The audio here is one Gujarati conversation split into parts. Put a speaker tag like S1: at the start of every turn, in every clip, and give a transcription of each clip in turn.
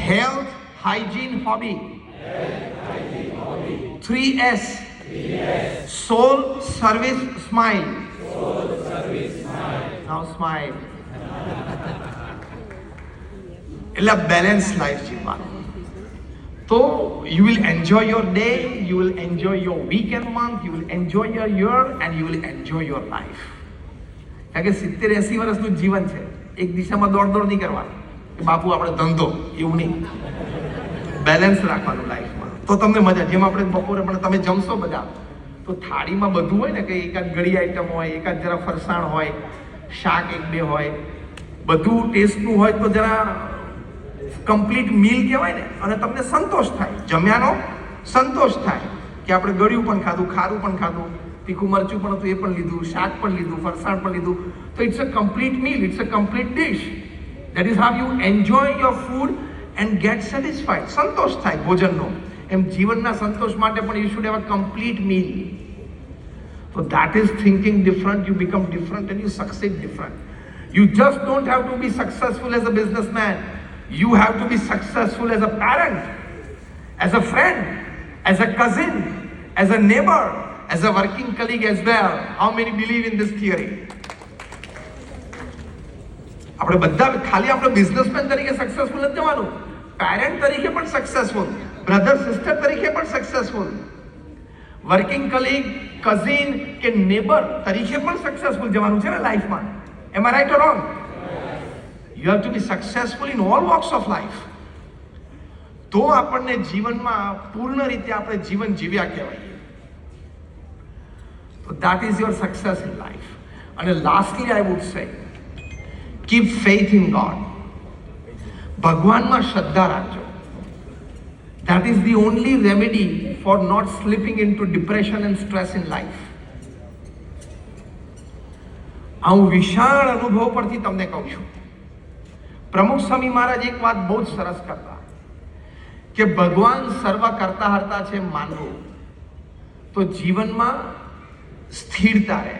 S1: Health, hygiene, hobby. 3S. Soul, service, smile. Now smile. એટલે બેલેન્સ લાઈફ જીવવાનું. તો you will enjoy your day, you will enjoy your week and month, you will enjoy your year and you will enjoy your life. કારણ કે 70-80 વર્ષનું જીવન છે. એક દિશામાં દોડ નહીં કરવાનું કે બાપુ આપણે ધંધો, એવું નહીં. બેલેન્સ રાખવાનું લાઈફમાં, તો તમને મજા. જેમ આપણે બપોરે પણ તમે જમશો બધા, તો થાળીમાં બધું હોય ને, કે એકાદ ગળી આઈટમ હોય, એકાદ જરા ફરસાણ હોય, શાક 1-2 હોય, બધું ટેસ્ટનું હોય, તો જરા કમ્પ્લીટ મીલ કહેવાય ને. અને તમને સંતોષ થાય, જમ્યાનો સંતોષ થાય કે આપણે ગળ્યું પણ ખાધું, ખારું પણ ખાધું, તીખું મરચું પણ હતું એ પણ લીધું, શાક પણ લીધું, ફરસાણ પણ લીધું. તો it's a complete meal, it's a complete dish. That is how you enjoy your food and get satisfied. સંતોષ થાય ભોજનનો. એમ જીવનના સંતોષ માટે પણ you should have a complete meal. So that is thinking different, you become different and you succeed different. You just don't have to be successful as a businessman. You have to be successful as a parent, as a friend, as a cousin, as a neighbor, as a working colleague as well. How many believe in this theory? આપણે બધા ખાલી આપણે બિઝનેસમેન તરીકે સક્સેસફુલ નથી જવાનું, પેરેન્ટ તરીકે પણ સક્સેસફુલ, બ્રધર સિસ્ટર તરીકે પણ સક્સેસફુલ, વર્કિંગ કલીગ, કઝિન કે નેબર તરીકે પણ સક્સેસફુલ જવાનું છે ને લાઈફમાં. Am I right or wrong? You have to be successful in all walks of life. તો આપણને જીવનમાં પૂર્ણ રીતે આપણે જીવન જીવ્યા કહેવાય. તો that is your success in life. અને lastly I would say, keep faith in God. ભગવાનમાં શ્રદ્ધા રાખજો. That is the only remedy for not slipping into depression and stress in life. આ હું વિશાળ અનુભવ પરથી તમને કહું છું. પ્રમુખ સ્વામી મહારાજ એક વાત બહુ જ સરસ કરતા, કે ભગવાન સર્વ કરતા હરતા છે માનવું, તો જીવનમાં સ્થિરતા રહે.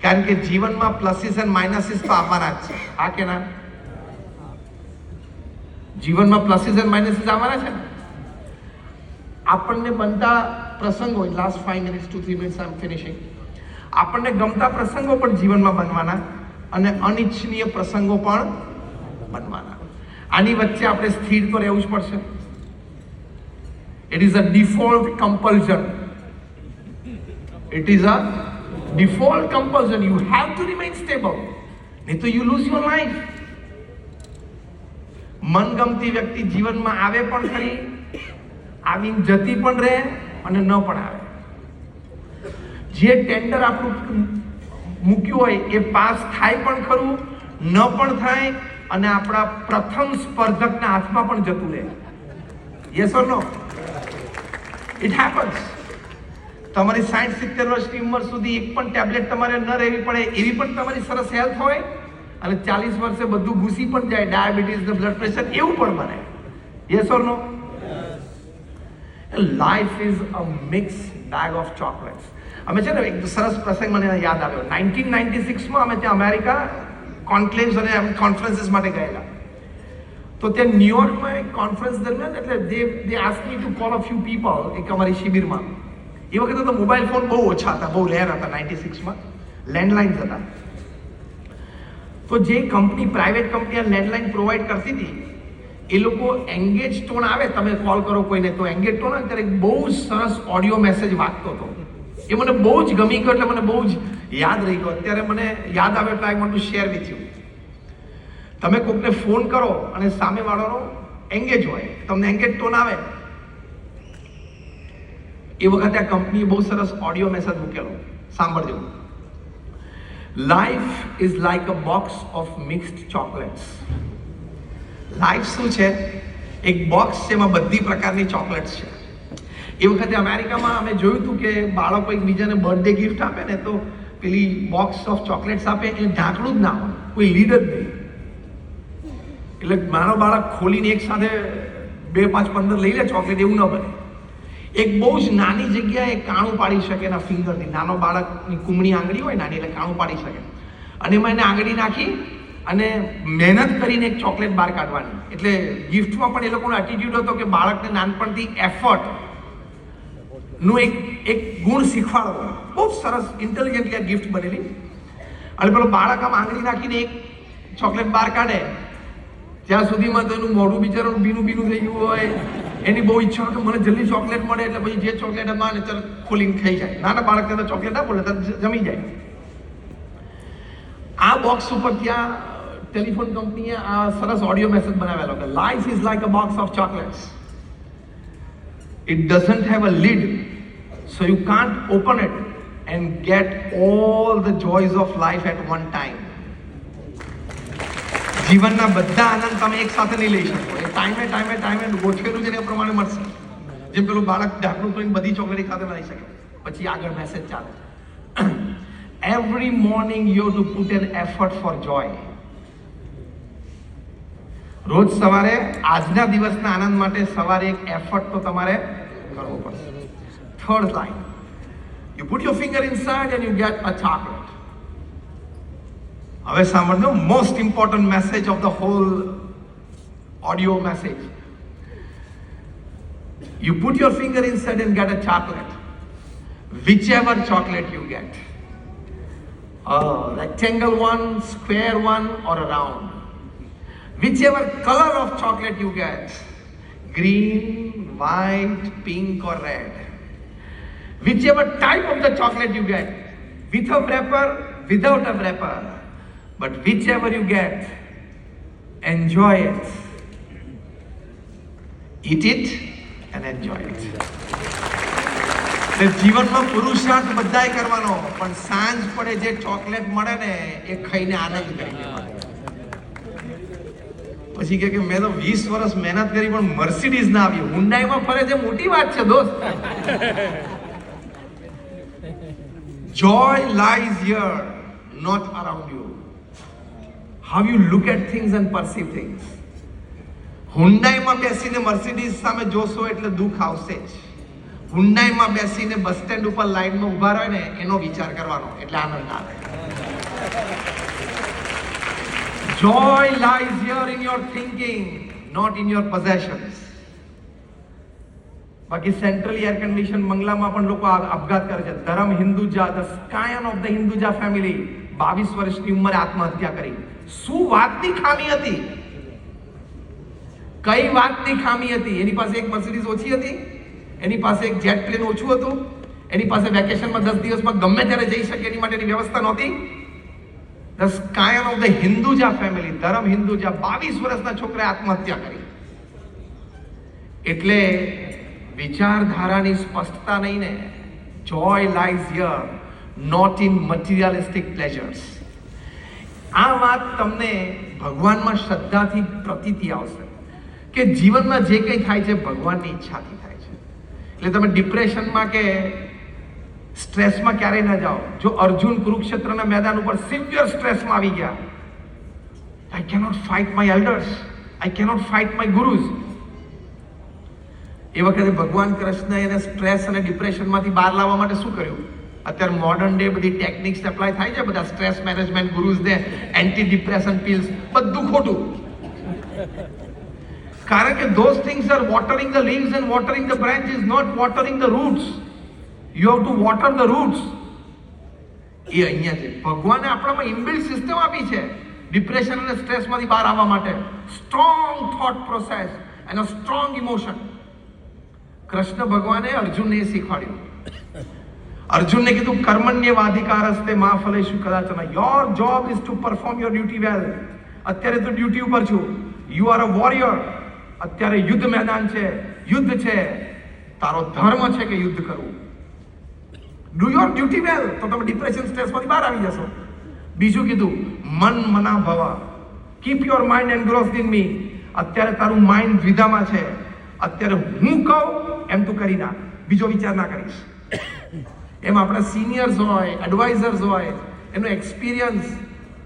S1: કારણ કે જીવનમાં પ્લસીસ એન્ડ માઇનસીસ તો આવવાના જ છે. હા કે ના? જીવનમાં પ્લસીસ એન્ડ માઇનસીસ આવવાના છે ને. આપણને બનતા પ્રસંગો, last 5 minutes to 3 minutes I am finishing. આપણને ગમતા પ્રસંગો પણ જીવનમાં બનવાના અને અનિચ્છનીય પ્રસંગો પણ બનવાના. આની વચ્ચે આપણે સ્થિર તો રહેવું જ પડશે. It is a default compulsion. It is a default compulsion. You have to remain stable, નહીં તો યુ લૂઝ યોર લાઈફ. મનગમતી વ્યક્તિ જીવનમાં આવે પણ ખરી, આવીને જતી પણ રહે અને ન પણ આવે. જે ટેન્ડર આપણું મૂક્યું હોય એ પાસ થાય પણ ખરું, ન પણ થાય, અને આપણા પ્રથમ સ્પર્ધકના હાથમાં પણ જતું રહે. Yes or no? It happens. તમારી 60-70 વર્ષની ઉંમર સુધી એક પણ ટેબ્લેટ તમારે ન રહેવી પડે એવી પણ તમારી સરસ હેલ્થ હોય, અને 40 વર્ષે બધું ઘૂસી પણ જાય, ડાયાબિટીસ ને બ્લડ પ્રેશર એવું પણ બને. Yes or no? Life is a mix bag of chocolates. અમે છે ને એક સરસ પ્રસંગ મને યાદ આવ્યો. 1996માં અમે ત્યાં અમેરિકા કોન્ક્લેવ્સ અને કોન્ફરન્સીસ માટે ગયેલા. તો ત્યાં ન્યુયોર્કમાં એક કોન્ફરન્સ દરમિયાન, એટલે they ask me to call a few people એક અમારી શિબિરમાં. એ વખતે તો મોબાઈલ ફોન બહુ ઓછા હતા, બહુ રેર હતા. 96માં લેન્ડલાઇન્સ હતા. તો જે company, private company landline provide કરતી હતી, એ લોકો એંગેજ ટોન આવે, તમે કોલ કરો કોઈને તો એંગેજ ટોન આવે ત્યારે બહુ જ સરસ ઓડિયો મેસેજ વાગતો હતો. એ મને બહુ જ ગમી ગયો, એટલે મને બહુ જ યાદ રહી ગયો. અત્યારે મને યાદ આવે એટલે I want to share with you. તમે કોકને ફોન કરો અને સામેવાળાનો એંગેજ હોય, તમને એંગેજ ટોન આવે, એ વખતે આ કંપનીએ બહુ સરસ ઓડિયો મેસેજ મૂકેલો. સાંભળજો. Life is like a box of mixed chocolates. Life શું છે? એક બોક્સ છે, એમાં બધી પ્રકારની ચોકલેટ્સ છે. એ વખતે અમેરિકામાં અમે જોયું હતું કે બાળકો એકબીજાને બર્થડે ગિફ્ટ આપે ને, તો પેલી બોક્સ ઓફ ચોકલેટ્સ આપે, એ ઢાંકણું જ ના હોય, કોઈ લીડ જ નહીં. એટલે મારો બાળક ખોલીને એક સાથે 2, 5, 15 લઈ લે ચોકલેટ, એવું ન બને. એક બહુ જ નાની જગ્યાએ કાણું પાડી શકે એના ફિંગરથી. નાનો બાળકની કુમળી આંગળી હોય નાની, એટલે કાણું પાડી શકે, અને એમાં એને આંગળી નાખી અને મહેનત કરીને એક ચોકલેટ બહાર કાઢવાની. એટલે ગિફ્ટમાં પણ એ લોકોનો એટીટ્યુડ હતો કે બાળકને નાનપણથી એફર્ટ નું એક ગુણ શીખવાડવો. બહુ સરસ ઇન્ટેલિજન્ટલી આ ગિફ્ટ બનેલી. અને પેલો બાળક આમ આંગળી નાખીને એક ચોકલેટ બહાર કાઢે ત્યાં સુધીમાં તો એનું મોઢું બિચારાનું ભીનું થઈ ગયું હોય. એની બહુ ઈચ્છા હોય કે મને જલ્દી ચોકલેટ મળે, એટલે પછી જે ચોકલેટ માં ચાલ ખોલીને ખાઈ જાય. નાના બાળકને તો ચોકલેટ ના બોલે તો જમી જાય. આ બોક્સ ઉપર ત્યાં ટેલિફોન કંપનીએ આ સરસ ઓડિયો મેસેજ બનાવેલો કે life is like a box of chocolates. It doesn't have a lid, so you can't open it and get all the joys of life at one time. જીવનના બધા આનંદ તમે એક સાથે નહીં લઈ શકો. એ ટાઈમે ગોઠવેલું છે ને એ પ્રમાણે મળશે. જેમ પેલું બાળક ઢાંકણું કરીને બધી ચોકલેટ ખાતે લઈ શકે. પછી આગળ મેસેજ ચાલે. Every morning you have to put an effort for joy. રોજ સવારે આજના દિવસના આનંદ માટે સવારે એક એફર્ટ તો તમારે કરવો પડશે. Third line, you put your finger inside and you get a chocolate. હવે સાંભળજો, most important message of the whole audio message. You put your finger inside and get a chocolate. Whichever chocolate you get, a rectangle one, square one, or a round. Whichever color of chocolate you get, green, white, pink or red. Whichever type of the chocolate you get, with a wrapper, without a wrapper. But whichever you get, enjoy it. Eat it and enjoy it. જીવનમાં પુરુષાર્થ બધાય કરવાનો, પણ સાંજ પડે જે ચોકલેટ મળે ને એ ખાઈને આનંદ કરી લેવાનો. પછી કે મેં તો 20 વર્ષ મહેનત કરી પણ મર્સિડીઝ ના આવી. હુન્ડાઈમાં ફરે છે, મોટી વાત છે દોસ્ત. Joy lies here, not around you. How you look at things and perceive things. હુન્ડાઈમાં બેસીને મર્સિડીઝ સામે જોશો એટલે દુઃખ આવશે જ. હુન્ડાઈમાં બેસીને બસ સ્ટેન્ડ ઉપર લાઈનમાં ઉભા રહે ને એનો વિચાર કરવાનો એટલે આનંદ આવે. Joy lies here in your thinking, not in your possessions. બાકી સેન્ટ્રલી એર કન્ડિશન બંગલામાં પણ લોકો આપઘાત કરે છે. Dharam Hinduja, the scion of the Hinduja family 22 વર્ષની ઉંમરે આત્મહત્યા કરી. શું વાતની ખામી હતી? કઈ વાતની ખામી હતી? એની પાસે એક મર્સિડીઝ ઓછી હતી, એની પાસે એક જેટ પ્લેન ઓછું હતું, એની પાસે વેકેશનમાં 10 દિવસમાં ગમે ત્યારે જઈ શકે એની માટેની વ્યવસ્થા નહોતી. The scion of the Hinduja family, Dharam Hinduja, 22 વર્ષના છોકરાએ આત્મહત્યા કરી. એટલે વિચારધારાની સ્પષ્ટતા નહીં ને. Joy lies here, not in materialistic pleasures. આ વાત તમને ભગવાનમાં શ્રદ્ધાથી પ્રતીતિ આવશે કે જીવનમાં જે કંઈ થાય છે ભગવાનની ઈચ્છાથી થાય છે. એટલે તમે ડિપ્રેશનમાં કે સ્ટ્રેસમાં ક્યારેય ના જાઓ. જો અર્જુન કુરુક્ષેત્રના મેદાન ઉપર સિવિયર સ્ટ્રેસમાં આવી ગયા, I cannot fight my elders, I cannot fight my gurus. એ વખતે ભગવાન કૃષ્ણ એને સ્ટ્રેસ અને ડિપ્રેશનમાંથી બહાર લાવવા માટે શું કર્યું? અત્યારે મોડર્ન ડે બધી ટેકનિક્સ એપ્લાય થાય છે, બધા સ્ટ્રેસ મેનેજમેન્ટ ગુરુઝ ને એન્ટી ડિપ્રેશન પિલ્સ, બધું ખોટું. કારણ કે those things are watering the leaves and watering the branches, not watering the roots. You have to water the roots. એ અહીંયા છે. ભગવાને આપણામાં ઇનબિલ્ટ સિસ્ટમ આપી છે ડિપ્રેશન અને સ્ટ્રેસમાંથી બહાર આવવા માટે. Strong thought process and a strong emotion. Krishna ભગવાને અર્જુનને એ શીખવાડ્યું. અર્જુનને કીધું કર્મણ્યવાધિકારસ્તે મા ફલેષુ કદાચન. Your job is to perform your duty well. અત્યારે તો ડ્યુટી ઉપર છું. You are a warrior. અત્યારે યુદ્ધ મેદાન છે, યુદ્ધ છે. તારો ધર્મ છે કે યુદ્ધ કરવું. ડુ યોર ડ્યુટી વેલ, તો તમે ડિપ્રેશન સ્ટ્રેસમાંથી બહાર આવી જશો. બીજું કીધું મન મના ભવ, keep your mind engrossed in me. અત્યારે તારું માઇન્ડ દ્વિધામાં છે. અત્યારે હું કહું એમ તું કરી નાખ, બીજો વિચાર ના કરીશ. એમ આપણા સિનિયર્સ હોય, એડવાઇઝર્સ હોય, એનો એક્સપિરિયન્સ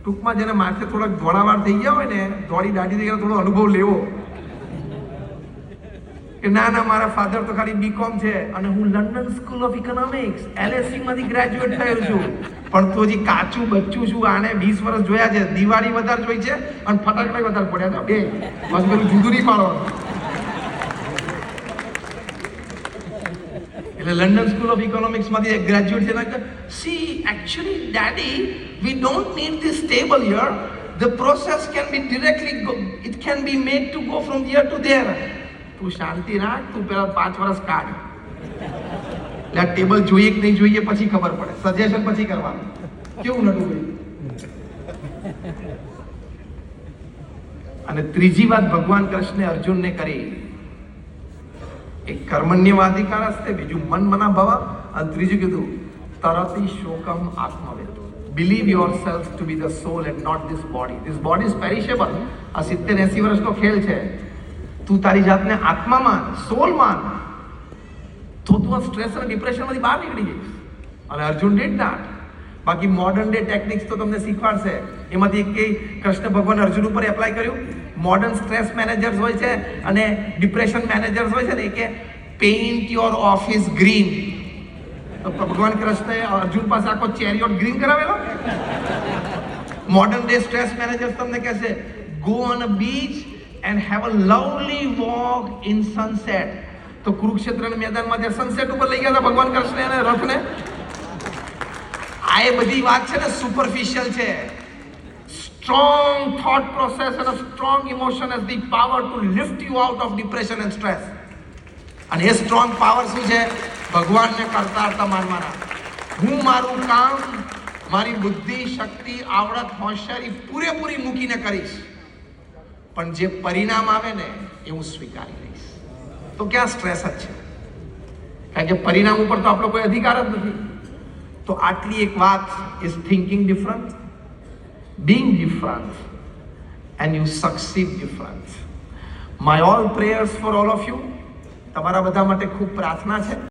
S1: ટૂંકમાં જેને માથે થોડાક ધોળાવાર થઈ ગયા હોય ને, ધોળી દાઢી થઈ ગયા, થોડો અનુભવ લેવો. કે ના ના મારા ફાધર તો ખાલી બીકોમ છે અને હું London school of economics LSE માંથી ગ્રેજ્યુએટ થયો છું, પણ તો હજી કાચું બચ્ચું છું. આને 20 વર્ષ જોયા છે, દિવાળી વધારે જોઈ છે અને ફટાકડા વધારે પડ્યા છે. બે બસ પેલું જુદું નહીં પાડવાનું. એટલે લંડન સ્કૂલ ઓફ ઇકોનોમિક્સ માંથી એક ગ્રેજ્યુએટ છે ને, C actually daddy we don't need this table here, the process can be directly it can be made to go from here to there. તું શાંતિ રાખ, તું પેલા 5 વર્ષ કાઢ, એટલે આ ટેબલ જોઈએ કે નહીં જોઈએ પછી ખબર પડે, સજેશન પછી કરવાનું. કેવું નટું ભાઈ? અને ત્રીજી વાત ભગવાન કૃષ્ણે અર્જુનને કરી, એક કર્મણ્યવાધિકારસ્તે, બીજું મન મના ભવ, અને ત્રીજું કીધું તરતિ શોકમ આત્મવેદ. Believe yourself to be the soul and not this body. This body is perishable. આ 70-80 વર્ષનો ખેલ છે. તું તારી જાતને આત્મા માન, સોલ માન, તો તું આ સ્ટ્રેસ અને ડિપ્રેશનમાંથી બહાર નીકળી જઈશ. અને અર્જુન ડીડ ધેટ. બાકી મોડર્ન ડે ટેકનિક્સ તો તમને શીખવાડશે. એમાંથી એક કૃષ્ણ ભગવાન અર્જુન ઉપર એપ્લાય કર્યું. મોડર્ન સ્ટ્રેસ મેનેજર્સ હોય છે અને ડિપ્રેશન મેનેજર્સ હોય છે ને, કે પેઇન્ટ યોર ઓફિસ ગ્રીન. તો ભગવાન કૃષ્ણએ અર્જુન પાસે આખો ચેરિયોટ ગ્રીન કરાવેલો. મોડર્ન ડે સ્ટ્રેસ મેનેજર્સ તમને કહેશે go on a beach and have a lovely walk in sunset. તો કુરુક્ષેત્રના મેદાનમાં જે સનસેટ ઉપર લઈ ગયા હતા ભગવાન કૃષ્ણ અને રથને. આ એ બધી વાત છે ને સુપરફિશિયલ છે. સ્ટ્રોંગ થોટ પ્રોસેસ અને strong emotion has the power to lift you out of depression and stress. અને એ સ્ટ્રોંગ પાવર શું છે? ભગવાનને કરતા કરતા માનવાના. હું મારું કામ મારી બુદ્ધિ, શક્તિ, આવડત, હોશિયારી પૂરેપૂરી મૂકીને કરીશ, પણ જે પરિણામ આવે ને એ હું સ્વીકારી લઈશ. તો ક્યાં સ્ટ્રેસ જ છે? કારણ કે પરિણામ ઉપર તો આપણો કોઈ અધિકાર જ નથી. તો આટલી એક વાત is thinking different, being different, and you succeed different. My all prayers for all of you. તમારા બધા માટે ખૂબ પ્રાર્થના છે.